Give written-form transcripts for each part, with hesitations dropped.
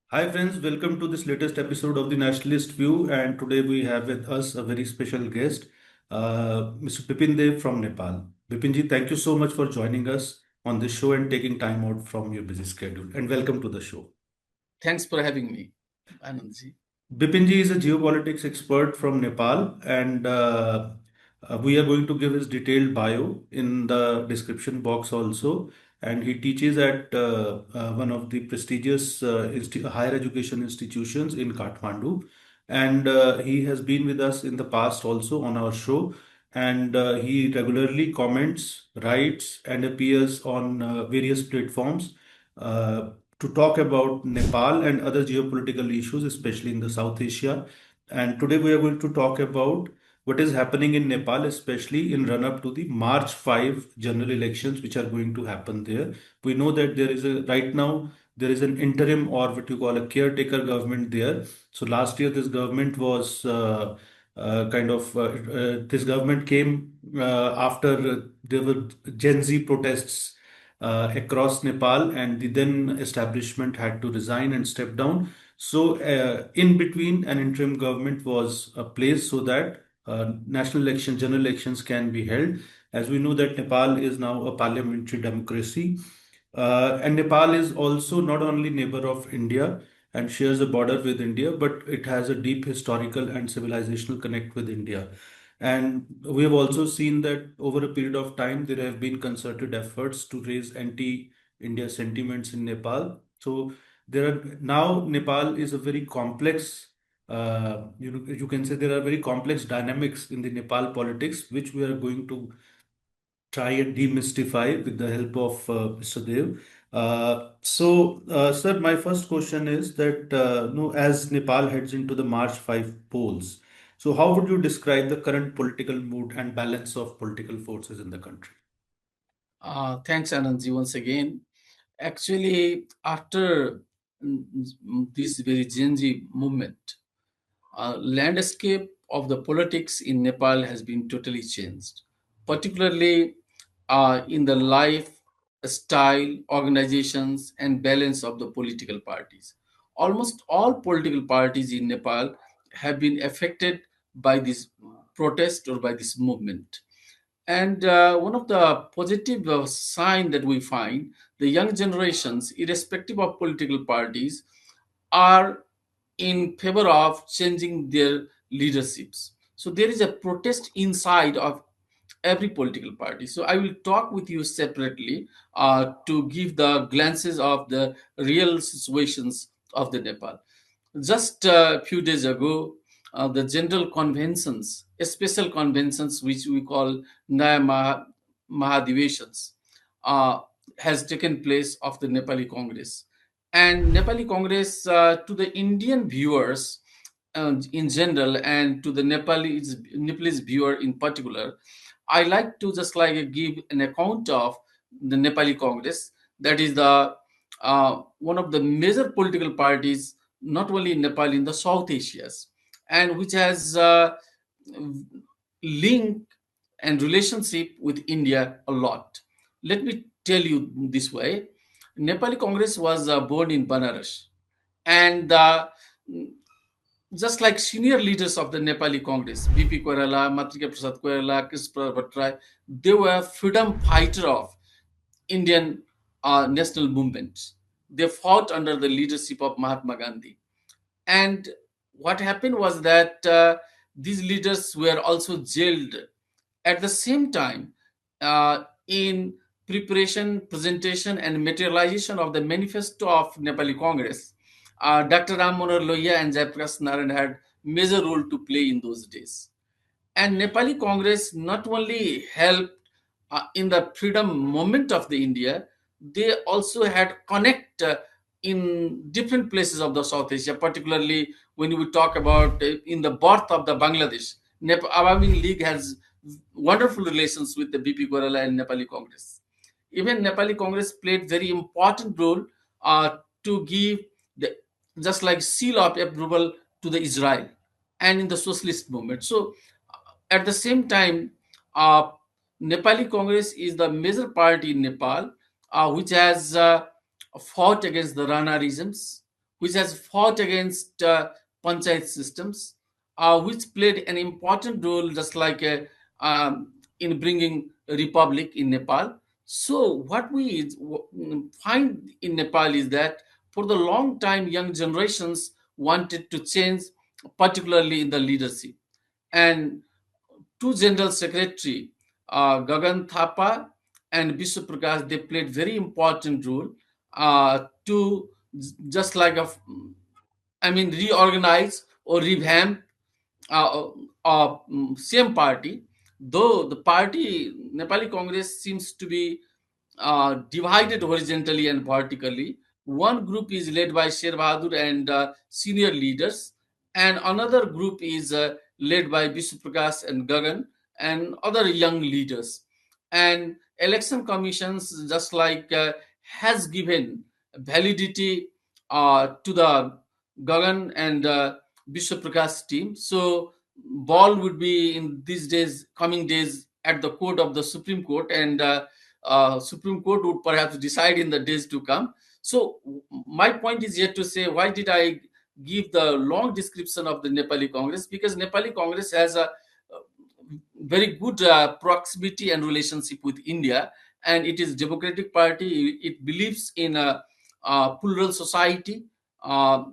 Hi friends, welcome to this latest episode of the Nationalist View, and today we have with us a very special guest, Mr. Bipin Deo from Nepal. Bipin ji, thank you so much for joining us on this show and taking time out from your busy schedule. And welcome to the show. Thanks for having me, Anandji. Bipin ji is a geopolitics expert from Nepal, and we are going to give his detailed bio in the description box also. And he teaches at one of the prestigious higher education institutions in Kathmandu. And he has been with us in the past also on our show. And he regularly comments, writes, and appears on various platforms. To talk about Nepal and other geopolitical issues, especially in the South Asia. And today we are going to talk about what is happening in Nepal, especially in run-up to the March 5 general elections, which are going to happen there. We know that right now, there is an interim or what you call a caretaker government there. So last year, this government was this government came after there were Gen Z protests across Nepal, and the then establishment had to resign and step down. So, in between, an interim government was placed so that national elections, general elections can be held. As we know that Nepal is now a parliamentary democracy, and Nepal is also not only neighbor of India and shares a border with India, but it has a deep historical and civilizational connect with India. And we have also seen that over a period of time, there have been concerted efforts to raise anti-India sentiments in Nepal. So there are now Nepal is a very complex, you can say there are very complex dynamics in the Nepal politics, which we are going to try and demystify with the help of Mr. Dev. Sir, my first question is that no, as Nepal heads into the March 5 polls, so how would you describe the current political mood and balance of political forces in the country? Thanks, Anandji, once again. Actually, after this very Gen Z movement, landscape of the politics in Nepal has been totally changed, particularly in the life, style, organizations, and balance of the political parties. Almost all political parties in Nepal have been affected by this protest or by this movement. And one of the positive sign that we find, the young generations, irrespective of political parties, are in favor of changing their leaderships. So there is a protest inside of every political party. So I will talk with you separately to give the glances of the real situations of the Nepal. Just a few days ago, the general conventions, special conventions, which we call Naya Mahadiveshans, has taken place of the Nepali Congress. And Nepali Congress, to the Indian viewers in general, and to the Nepalese viewer in particular, I like to just like give an account of the Nepali Congress. That is the one of the major political parties, not only in Nepal, in the South Asias, and which has link and relationship with India a lot. Let me tell you this way: Nepali Congress was born in Banaras, and just like senior leaders of the Nepali Congress, BP Koirala, Matrika Prasad Koirala, Krishna Bhattrai, they were freedom fighter of Indian national movement. They fought under the leadership of Mahatma Gandhi. And what happened was that these leaders were also jailed at the same time in preparation, presentation, and materialization of the manifesto of Nepali Congress. Dr. Ram Manohar Lohia and Jayaprakash Narayan had major role to play in those days. And Nepali Congress not only helped in the freedom movement of the India, they also had connect in different places of the South Asia, particularly when we talk about in the birth of the Bangladesh. Awami League has wonderful relations with the BP Gorala and Nepali Congress. Even Nepali Congress played very important role to give the just like seal of approval to the Israel and in the socialist movement. So at the same time, uh, Nepali Congress is the major party in Nepal, which has fought against the Rana regimes, which has fought against panchayat systems, which played an important role, just like in bringing a republic in Nepal. So, what we find in Nepal is that for the long time, young generations wanted to change, particularly in the leadership. And two general secretary, Gagan Thapa and Biswa Prakash, they played very important role to just like reorganize or revamp same party, though the party Nepali Congress seems to be divided horizontally and vertically. One group is led by Sher Bahadur and senior leaders, and another group is led by Bishu Prakash and Gagan and other young leaders. And election commissions, just like has given validity to the Gagan and Bishu Prakash team. So ball would be in these days, coming days, at the court of the Supreme Court, and Supreme Court would perhaps decide in the days to come. So my point is yet to say, why did I give the long description of the Nepali Congress? Because Nepali Congress has a very good proximity and relationship with India, and it is democratic party. It believes in a plural society. Uh,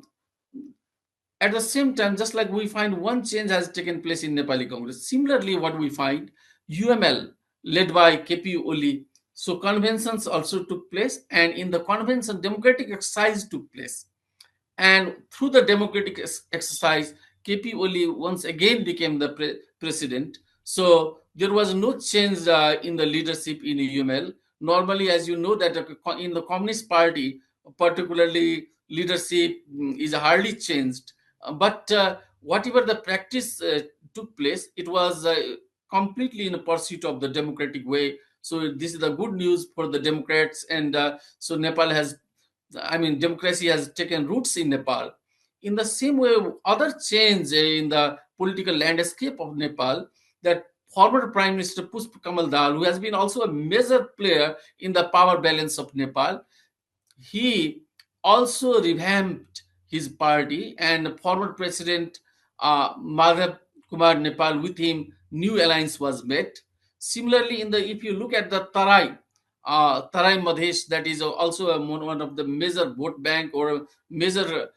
at the same time, just like we find one change has taken place in Nepali Congress, similarly, what we find, UML, led by KP Oli, so conventions also took place, and in the convention, democratic exercise took place. And through the democratic exercise, KP Oli once again became the president. So there was no change in the leadership in UML. Normally, as you know, that in the Communist Party, particularly leadership is hardly changed. But whatever the practice took place, it was completely in pursuit of the democratic way. So this is the good news for the Democrats, and so Nepal has, democracy has taken roots in Nepal. In the same way, other change in the political landscape of Nepal, that former Prime Minister Pushpa Kamal Dal, who has been also a major player in the power balance of Nepal, he also revamped his party, and former President Madhav Kumar Nepal, with him, new alliance was made. Similarly, if you look at the Tarai Madhesh, that is also one of the major vote bank or a major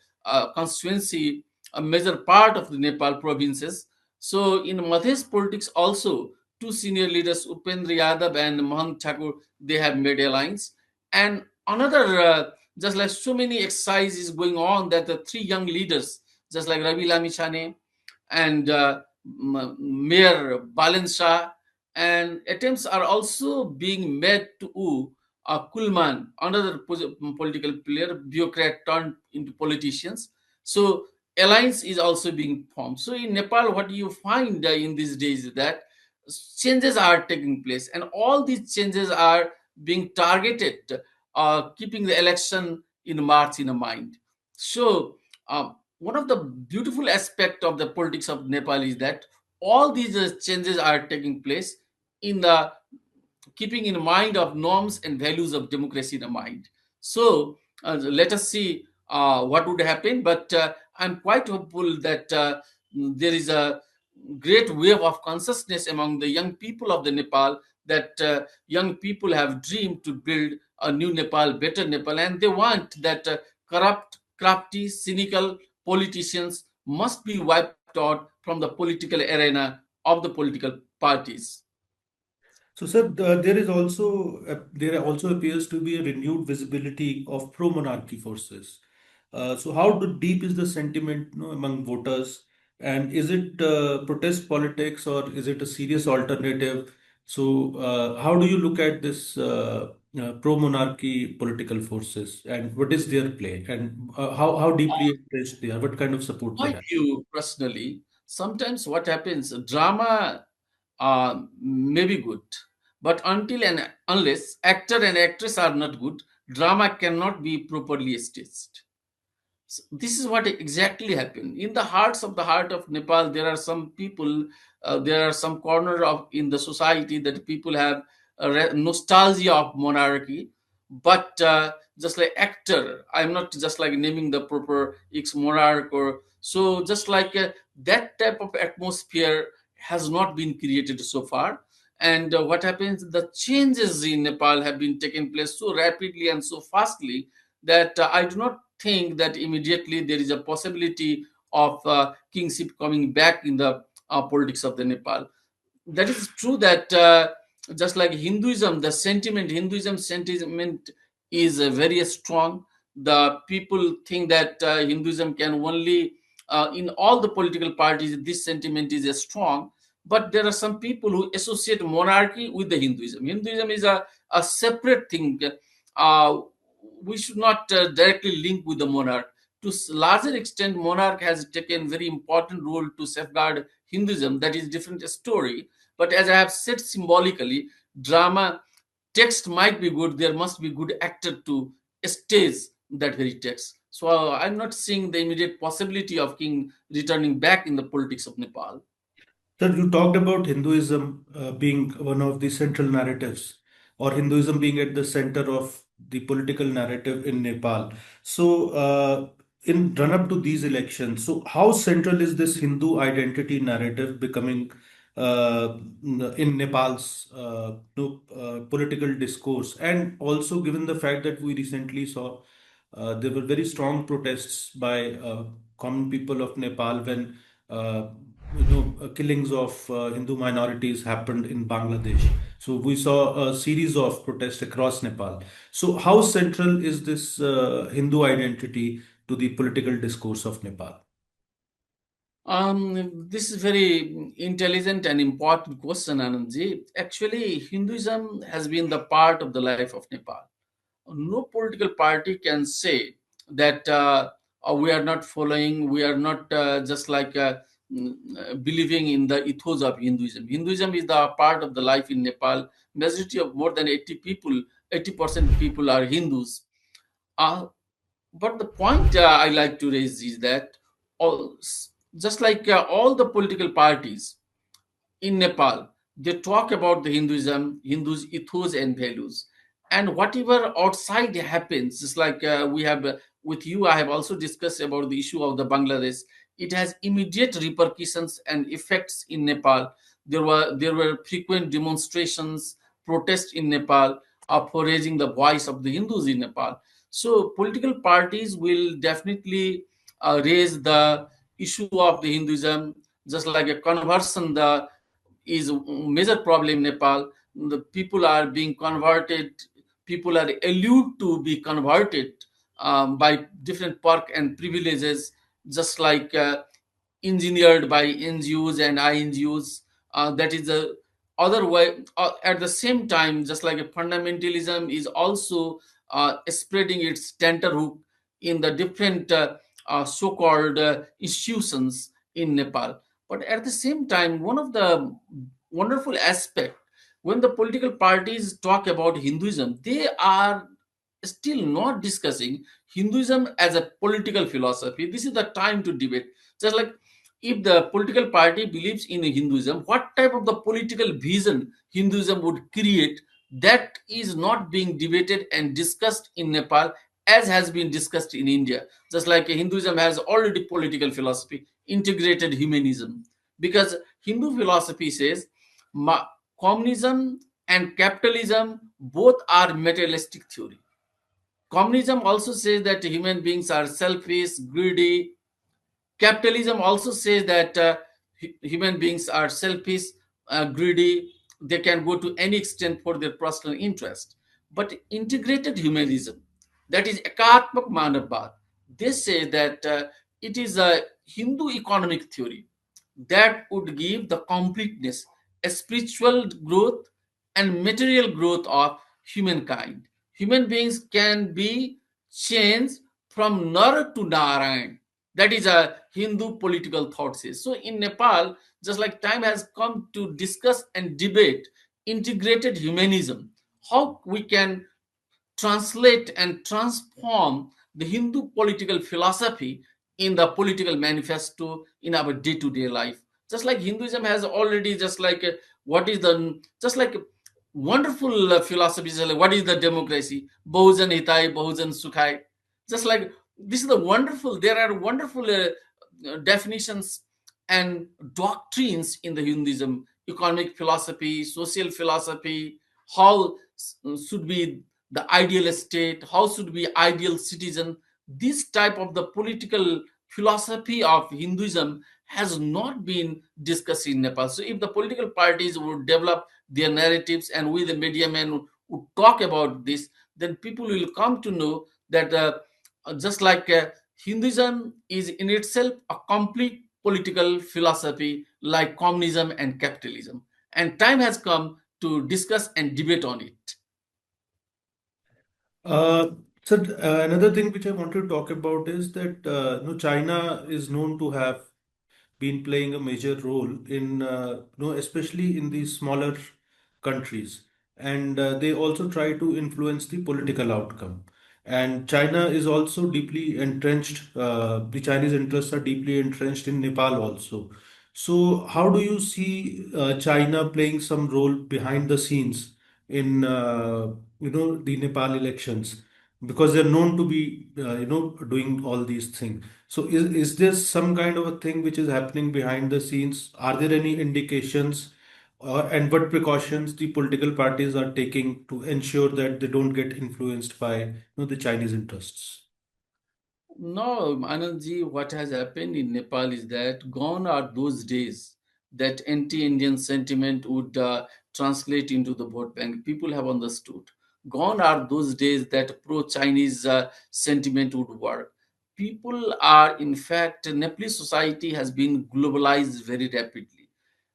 constituency, a major part of the Nepal provinces. So in Madhesh politics also, two senior leaders, Upendra Yadav and Mahant Thakur, they have made alliance. And another, just like so many exercises going on, that the three young leaders, just like Ravi Lamichhane and Mayor Balen Shah, and attempts are also being made to woo Kulman, another political player, bureaucrat turned into politicians. So alliance is also being formed. So in Nepal, what you find in these days is that changes are taking place, and all these changes are being targeted, keeping the election in March in mind. So one of the beautiful aspect of the politics of Nepal is that all these changes are taking place in the keeping in mind of norms and values of democracy in mind. So let us see what would happen. But I'm quite hopeful that there is a great wave of consciousness among the young people of the Nepal, that young people have dreamed to build a new Nepal, better Nepal, and they want that corrupt, crafty, cynical politicians must be wiped out from the political arena of the political parties. So, sir, there also appears to be a renewed visibility of pro-monarchy forces. So, how deep is the sentiment, among voters, and is it protest politics or is it a serious alternative? So, how do you look at this pro-monarchy political forces, and what is their play, and how deeply entrenched they are? What kind of support they My have? view personally, sometimes what happens, drama may be good, but until and unless actor and actress are not good, drama cannot be properly staged. This is what exactly happened in the hearts of the heart of Nepal. There are some people, there are some corner of in the society that people have a nostalgia of monarchy, but just like actor, I'm not just like naming the proper ex monarch or so, just like that type of atmosphere has not been created so far. And what happens, the changes in Nepal have been taking place so rapidly and so fastly that I do not think that immediately there is a possibility of kingship coming back in the politics of the Nepal. That is true that just like Hinduism sentiment is very strong. The people think that Hinduism can only, in all the political parties, this sentiment is strong. But there are some people who associate monarchy with the Hinduism. Hinduism is a separate thing. Uh, we should not directly link with the monarch. To larger extent, monarch has taken very important role to safeguard Hinduism. That is different story. But as I have said symbolically, drama text might be good. There must be good actor to stage that very text. So I'm not seeing the immediate possibility of king returning back in the politics of Nepal. Sir, you talked about Hinduism being one of the central narratives, or Hinduism being at the center of the political narrative in Nepal. So, in run up to these elections, so how central is this Hindu identity narrative becoming in Nepal's political discourse? And also, given the fact that we recently saw there were very strong protests by common people of Nepal when killings of Hindu minorities happened in Bangladesh. So we saw a series of protests across Nepal. So how central is this Hindu identity to the political discourse of Nepal? This is very intelligent and important question, Anandji. Actually, Hinduism has been the part of the life of Nepal. No political party can say that we are not following, we are not just like believing in the ethos of Hinduism. Hinduism is the part of the life in Nepal. Majority of more than 80 people, 80% people are Hindus. Uh, but the point I like to raise is that all, just like all the political parties in Nepal, they talk about the Hindus' ethos and values. And whatever outside happens, just like we have with you, I have also discussed about the issue of the Bangladesh. It has immediate repercussions and effects in Nepal. There were frequent demonstrations, protests in Nepal for raising the voice of the Hindus in Nepal. So political parties will definitely raise the issue of the Hinduism, just like a conversion. The is a major problem in Nepal. The people are being converted. People are allured to be converted by different perk and privileges, just like engineered by NGOs and INGOs. That is the other way. At the same time, just like a fundamentalism is also spreading its tenterhook in the different so-called institutions in Nepal. But at the same time, one of the wonderful aspect, when the political parties talk about Hinduism, they are still not discussing Hinduism as a political philosophy. This is the time to debate. Just like if the political party believes in Hinduism, what type of the political vision Hinduism would create, that is not being debated and discussed in Nepal as has been discussed in India. Just like Hinduism has already political philosophy, integrated humanism. Because Hindu philosophy says communism and capitalism both are materialistic theory. Communism also says that human beings are selfish, greedy. Capitalism also says that human beings are selfish, greedy. They can go to any extent for their personal interest. But integrated humanism, that is Ekatmak Manavbad, they say that it is a Hindu economic theory that would give the completeness, a spiritual growth, and material growth of humankind. Human beings can be changed from Nar to Narayan. That is a Hindu political thought says. So in Nepal, just like time has come to discuss and debate integrated humanism, how we can translate and transform the Hindu political philosophy in the political manifesto in our day-to-day life. Just like Hinduism has already, just like what is the, just like wonderful philosophies, like what is the democracy, Bahujan Hitai, Bahujan Sukhai. Just like this is the wonderful, there are wonderful definitions and doctrines in the Hinduism, economic philosophy, social philosophy, how should be the ideal state, how should be ideal citizen. This type of the political philosophy of Hinduism has not been discussed in Nepal. So if the political parties would develop their narratives and we the media men would talk about this, then people will come to know that just like Hinduism is in itself a complete political philosophy like communism and capitalism. And time has come to discuss and debate on it. Uh, Another thing which I want to talk about is that China is known to have been playing a major role in especially in these smaller countries, and they also try to influence the political outcome. And China is also deeply entrenched. The Chinese interests are deeply entrenched in Nepal also. So, how do you see China playing some role behind the scenes in the Nepal elections? Because they're known to be doing all these things. So is there some kind of a thing which is happening behind the scenes? Are there any indications, and what precautions the political parties are taking to ensure that they don't get influenced by the Chinese interests? No, Anandji, what has happened in Nepal is that gone are those days that anti-Indian sentiment would translate into the vote bank. People have understood. Gone are those days that pro-Chinese sentiment would work. People are, in fact, Nepalese society has been globalized very rapidly.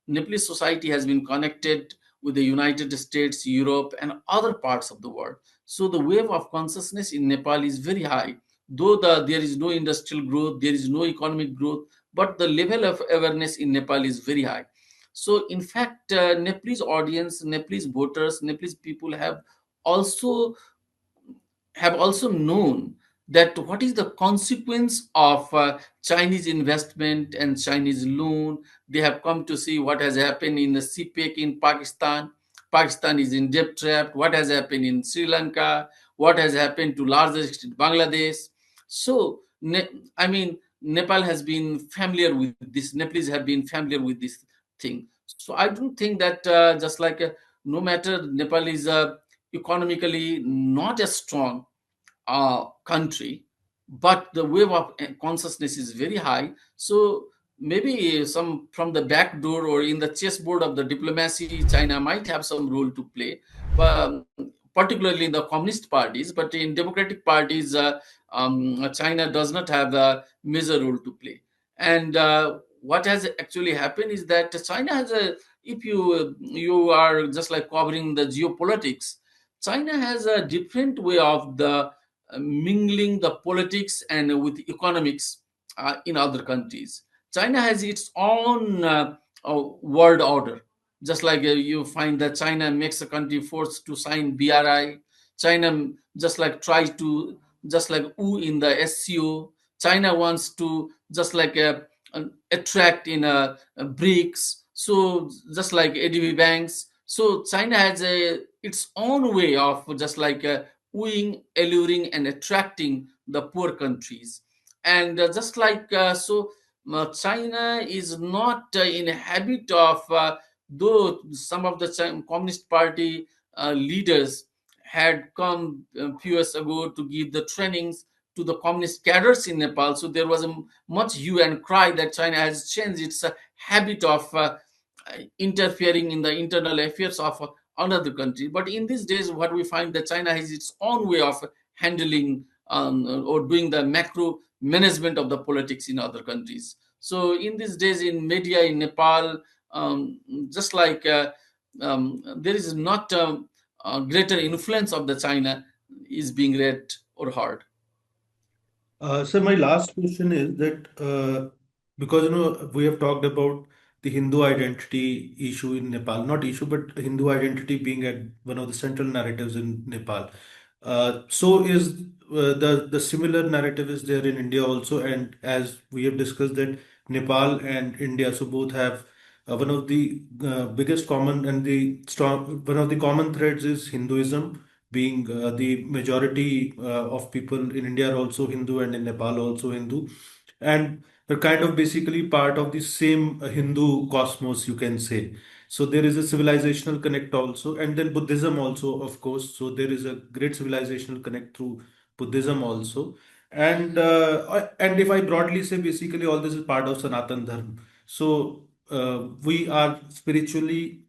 Nepalese society has been connected with the United States, Europe, and other parts of the world. So the wave of consciousness in Nepal is very high. Though there is no industrial growth, there is no economic growth, but the level of awareness in Nepal is very high. So, in fact, Nepalese audience, Nepalese voters, Nepalese people also have also known that what is the consequence of Chinese investment and Chinese loan. They have come to see what has happened in the CPEC in Pakistan. Pakistan is in debt trap. What has happened in Sri Lanka? What has happened to larger extent Bangladesh? So, I mean, Nepal has been familiar with this. Nepalese have been familiar with this thing. So I don't think that just like no matter Nepal is economically not as strong country, but the wave of consciousness is very high. So maybe some from the back door or in the chessboard of the diplomacy, China might have some role to play, but particularly in the communist parties. But in democratic parties, China does not have a major role to play. And what has actually happened is that China has a, if you are just like covering the geopolitics, China has a different way of the mingling the politics and with economics in other countries. China has its own world order. Just like you find that China makes a country forced to sign BRI. China just like tries to just like woo in the SCO. China wants to just like attract in BRICS. So just like ADB banks. So China has its own way of just like wooing, alluring, and attracting the poor countries. And just like China is not in a habit of, though some of the Communist Party leaders had come a few years ago to give the trainings to the communist cadres in Nepal. So there was a much hue and cry that China has changed its habit of interfering in the internal affairs of another country. But in these days, what we find that China has its own way of handling or doing the macro management of the politics in other countries. So in these days, in media in Nepal, just like there is not a greater influence of the China is being read or heard. So my last question is that because we have talked about the Hindu identity issue in Nepal, not issue, but Hindu identity being at one of the central narratives in Nepal. So is the similar narrative is there in India also, and as we have discussed that Nepal and India, so both have one of the biggest common and the strong one of the common threads is Hinduism, being the majority of people in India are also Hindu and in Nepal also Hindu, and they're kind of basically part of the same Hindu cosmos, you can say. So there is a civilizational connect also, and then Buddhism also, of course. So there is a great civilizational connect through Buddhism also, and if I broadly say, basically all this is part of Sanatan Dharma. So we are spiritually,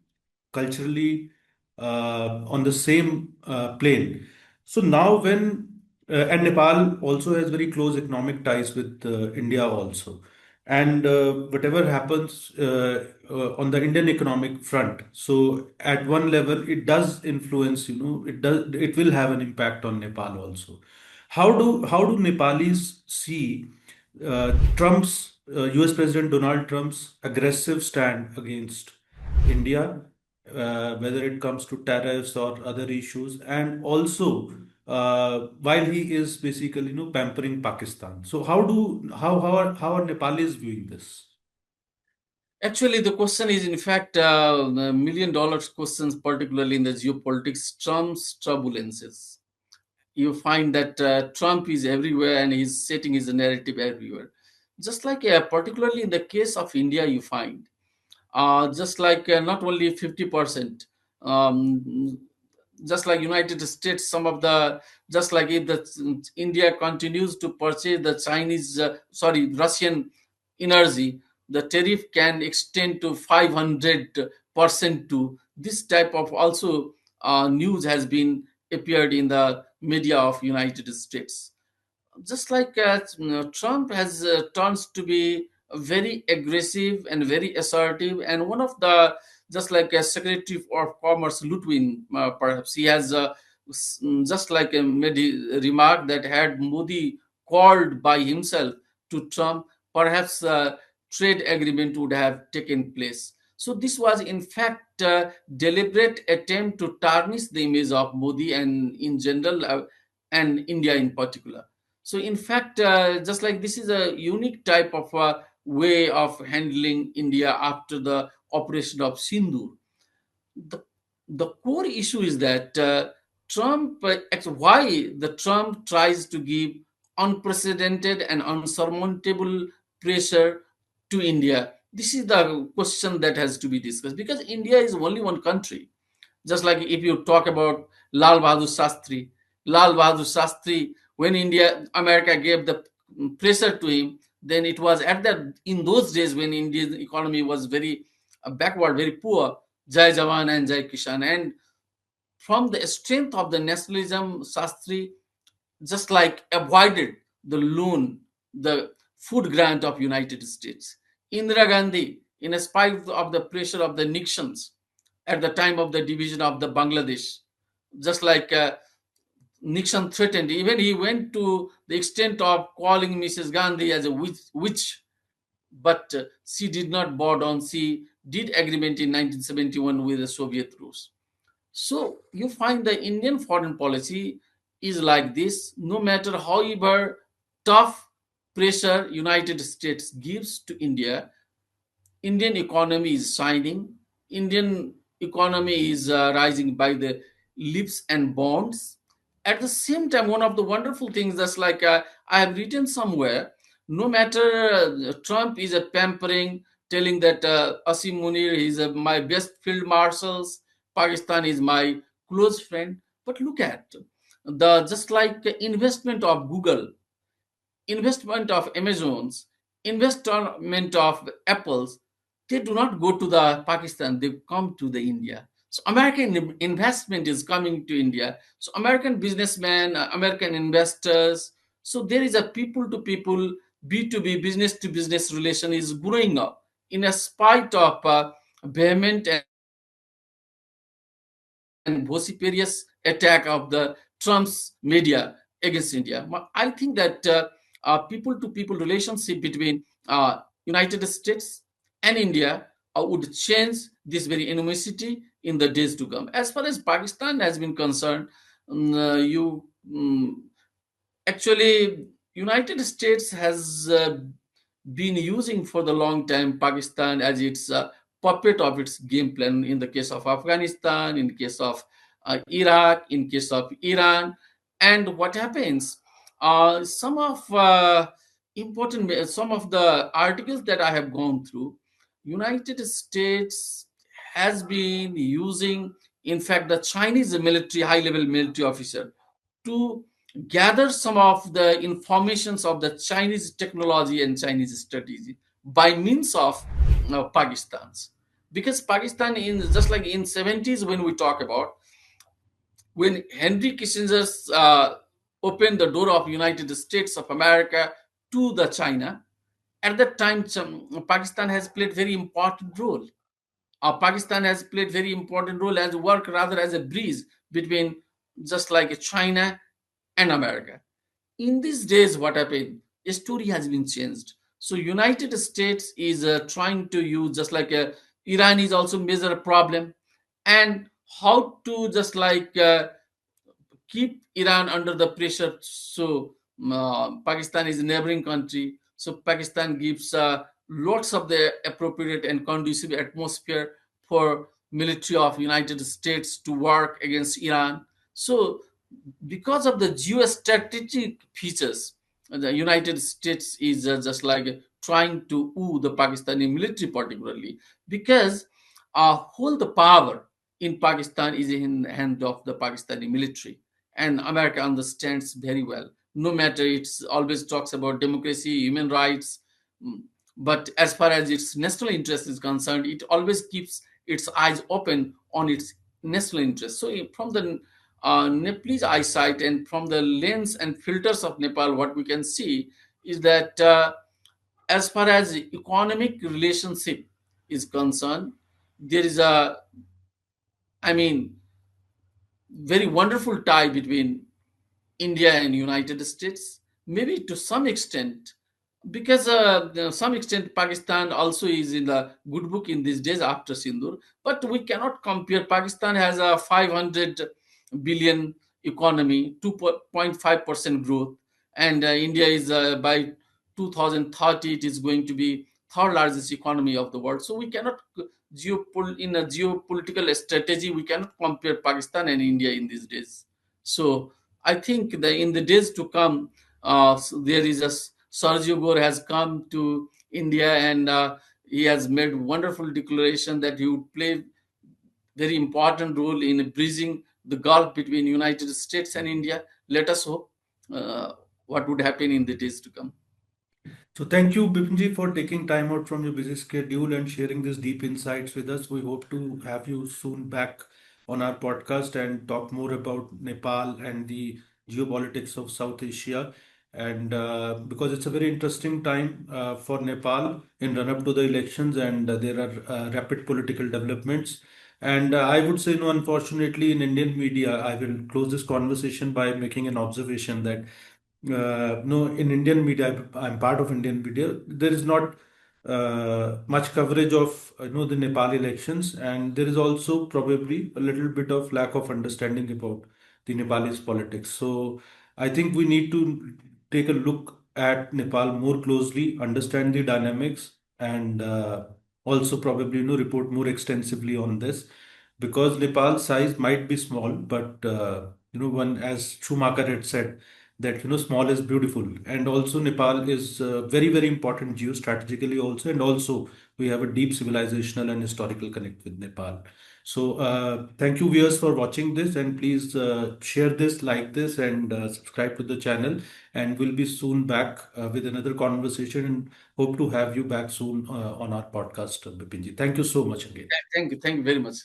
culturally on the same plane. So now when and Nepal also has very close economic ties with India also. And whatever happens on the Indian economic front, so at one level it does influence, it will have an impact on Nepal also. How do Nepalis see Trump's US President Donald Trump's aggressive stand against India, whether it comes to tariffs or other issues, and also while he is basically pampering Pakistan. So how are Nepalis viewing this? Actually, the question is, in fact, the million dollars questions, particularly in the geopolitics, Trump's turbulences. You find that Trump is everywhere and he's setting his narrative everywhere. Just like, particularly in the case of India, you find just like not only 50%, um, just like United States, some of the, just like if the India continues to purchase the Chinese, Russian energy, the tariff can extend to 500% to this type of also news has been appeared in the media of United States. Just like Trump has turns to be very aggressive and very assertive, and one of the, just like Secretary of Commerce Lutwin, perhaps he has just like made a remark that had Modi called by himself to Trump, perhaps trade agreement would have taken place. So this was in fact a deliberate attempt to tarnish the image of Modi and in general, and India in particular. So, in fact, just like this is a unique type of way of handling India after the operation of Sindhu. The, the core issue is that Trump, why the Trump tries to give unprecedented and unsurmountable pressure to India. This is the question that has to be discussed, because India is only one country. Just like if you talk about Lal Bahadur Shastri, when America gave the pressure to him, then it was at that, in those days when Indian economy was very backward, very poor, Jai Jawan and Jai Kishan. And from the strength of the nationalism, Shastri just like avoided the loan, the food grant of United States. Indira Gandhi, in spite of the pressure of the Nixons at the time of the division of the Bangladesh, just like Nixon threatened, even he went to the extent of calling Mrs. Gandhi as a witch, but she did not bow down. She did agreement in 1971 with the Soviet Rus. So you find the Indian foreign policy is like this. No matter however tough pressure United States gives to India, Indian economy is shining. Indian economy is rising by the leaps and bounds. At the same time, one of the wonderful things that's like I have written somewhere, no matter Trump is a pampering, telling that Asim Munir is my best field marshals, Pakistan is my close friend. But look at the, just like investment of Google, investment of Amazons, investment of Apples, they do not go to the Pakistan, they come to the India. So American investment is coming to India. So American businessmen, American investors. So there is a people to people, B2B, business to business relation is growing up in a spite of vehement and vociferous attack of the Trump's media against India. I think that people to people relationship between United States and India would change this very animosity in the days to come. As far as Pakistan has been concerned, you actually United States has been using for the long time Pakistan as its puppet of its game plan in the case of Afghanistan, in the case of Iraq, in case of Iran. And what happens, some of some of the articles that I have gone through, United States has been using, in fact, the Chinese military, high level military officer, to gather some of the informations of the Chinese technology and Chinese strategy by means of Pakistan's. Because Pakistan, in just like in 70s, when we talk about, when Henry Kissinger opened the door of United States of America to the China, at that time Pakistan has played very important role. Pakistan has played very important role as work rather as a bridge between just like China and America. In these days, what happened? A story has been changed. So United States is trying to use, just like Iran is also major problem, and how to just like keep Iran under the pressure. So Pakistan is a neighboring country. So Pakistan gives lots of the appropriate and conducive atmosphere for military of United States to work against Iran. So because of the geostrategic features, the United States is just like trying to woo the Pakistani military, particularly because whole the power in Pakistan is in the hand of the Pakistani military, and America understands very well. No matter it's always talks about democracy, human rights, mm, but as far as its national interest is concerned, it always keeps its eyes open on its national interest. So, from the Nepalese eyesight and from the lens and filters of Nepal, what we can see is that as far as economic relationship is concerned, there is a, I mean, very wonderful tie between India and United States. Maybe to some extent, because some extent Pakistan also is in the good book in these days after Sindur, but we cannot compare. Pakistan has a 500 billion economy, 2.5% growth, and India is by 2030 it is going to be third largest economy of the world. So we cannot in a geopolitical strategy we cannot compare Pakistan and India in these days. So I think that in the days to come, there is a Sergio Gore has come to India, and he has made wonderful declaration that he would play very important role in bridging the gulf between United States and India. Let us hope uh, what would happen in the days to come. So thank you, Bipinji, for taking time out from your busy schedule and sharing these deep insights with us. We hope to have you soon back on our podcast and talk more about Nepal and the geopolitics of South Asia. And because it's a very interesting time for Nepal in run up to the elections, and there are rapid political developments. And I would say, no, unfortunately, in Indian media, I will close this conversation by making an observation that no, in Indian media, I'm part of Indian media. There is not much coverage of the Nepal elections, and there is also probably a little bit of lack of understanding about the Nepalese politics. So I think we need to take a look at Nepal more closely, understand the dynamics, and also probably report more extensively on this, because Nepal's size might be small, but one, as Schumacher had said, that small is beautiful. And also Nepal is very very important geostrategically also, and also we have a deep civilizational and historical connect with Nepal. So thank you viewers for watching this, and please share this, like this, and subscribe to the channel, and we'll be soon back with another conversation, and hope to have you back soon on our podcast, Bipinji. Thank you so much again. Thank you very much.